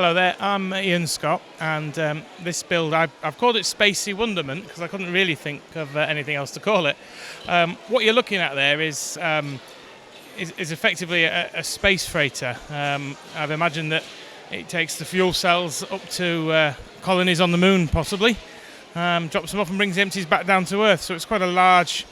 Hello there, I'm Ian Scott, and this build, I've called it Spacey Wonderment because I couldn't really think of anything else to call it. What you're looking at there is effectively a space freighter. I've imagined that it takes the fuel cells up to colonies on the moon, possibly, drops them off and brings the empties back down to Earth, so it's quite a large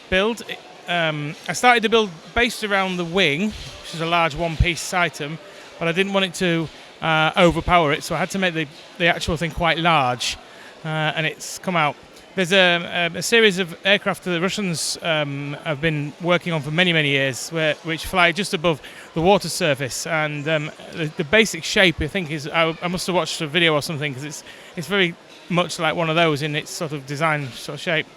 build. I started to build based around the wing, which is a large one-piece item, but I didn't want it to overpower it, so I had to make the actual thing quite large, and it's come out. There's a series of aircraft that the Russians have been working on for many, many years, which fly just above the water surface, and the basic shape, I think, is I must have watched a video or something, because it's very much like one of those in its sort of design sort of shape.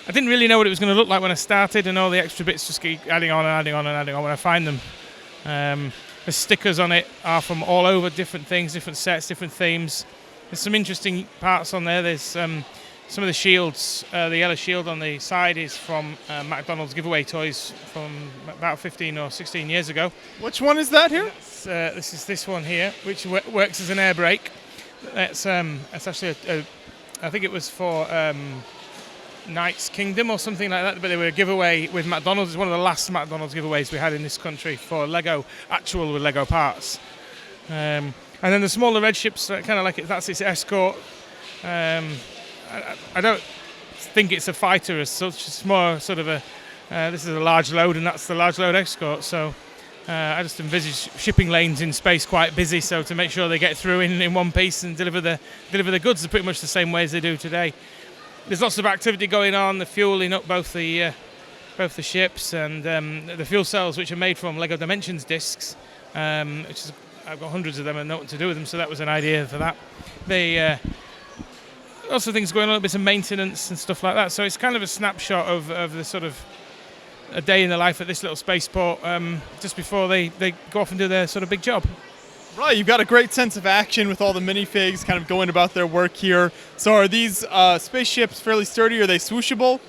I didn't really know what it was going to look like when I started, and all the extra bits just keep adding on and adding on and adding on when I find them. The stickers on it are from all over, different things, different sets, different themes. There's some interesting parts on there. There's some of the shields. The yellow shield on the side is from McDonald's giveaway toys from about 15 or 16 years ago. Which one is that here? This is this one here, which works as an air brake. It's actually I think it was for Knight's Kingdom or something like that, but they were a giveaway with McDonald's. It's one of the last McDonald's giveaways we had in this country for Lego, actual with Lego parts. And then the smaller red ships, kind of like that's its escort. I don't think it's a fighter as such. It's more sort of this is a large load, and that's the large load escort. So I just envisage shipping lanes in space quite busy, so to make sure they get through in one piece and deliver the goods pretty much the same way as they do today. There's lots of activity going on, the fueling up both the ships, and the fuel cells, which are made from Lego Dimensions discs, I've got hundreds of them and know what to do with them, so that was an idea for that. Lots of things going on, bits of maintenance and stuff like that, so it's kind of a snapshot of the sort of a day in the life at this little spaceport just before they go off and do their sort of big job. Right, you've got a great sense of action with all the minifigs kind of going about their work here. So are these spaceships fairly sturdy? Are they swooshable?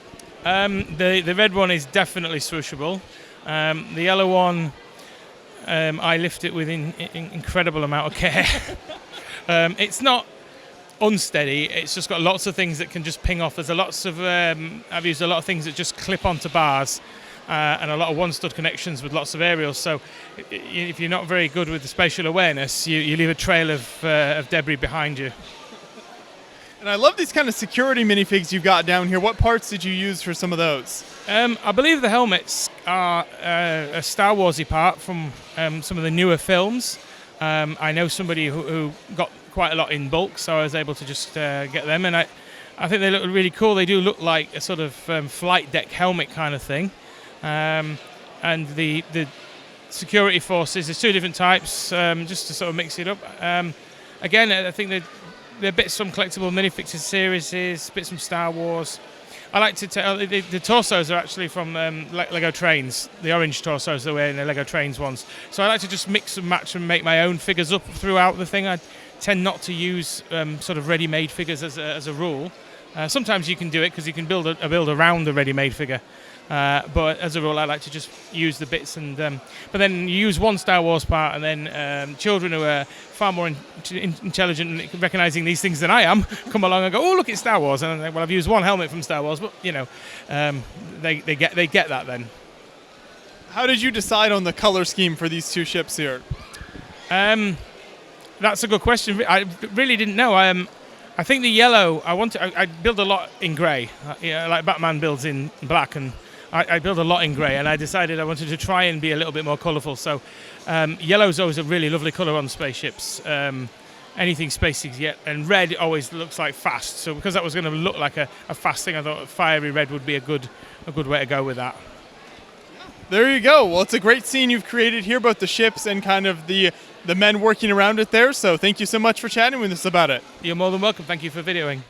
The red one is definitely swooshable. The yellow one, I lift it with incredible amount of care. It's not unsteady, it's just got lots of things that can just ping off. There's lots of, I've used a lot of things that just clip onto bars. And a lot of one-stud connections with lots of aerials. So if you're not very good with the spatial awareness, you leave a trail of debris behind you. And I love these kind of security minifigs you've got down here. What parts did you use for some of those? I believe the helmets are a Star Warsy part from some of the newer films. I know somebody who got quite a lot in bulk, so I was able to just get them. And I think they look really cool. They do look like a sort of flight deck helmet kind of thing. And the security forces, there's two different types, just to sort of mix it up. Again, I think they're bits from collectible minifigs series, bits from Star Wars. I like to tell the torsos are actually from Lego Trains, the orange torsos they were in the Lego Trains ones. So I like to just mix and match and make my own figures up throughout the thing. I tend not to use sort of ready-made figures as a rule. Sometimes you can do it because you can build a build around the ready-made figure. But as a rule, I like to just use the bits, and but then you use one Star Wars part, and then children who are far more intelligent and recognizing these things than I am come along and go, "Oh, look, it's Star Wars!" And I'm like, "Well, I've used one helmet from Star Wars," but they get that then. How did you decide on the color scheme for these two ships here? That's a good question. I really didn't know. I think the yellow, I build a lot in grey, like Batman builds in black, and I build a lot in grey, and I decided I wanted to try and be a little bit more colourful. So yellow's always a really lovely colour on spaceships, anything spacey yet, and red always looks like fast. So because that was going to look like a fast thing, I thought fiery red would be a good way to go with that. There you go. Well, it's a great scene you've created here, both the ships and kind of the men working around it there. So thank you so much for chatting with us about it. You're more than welcome. Thank you for videoing.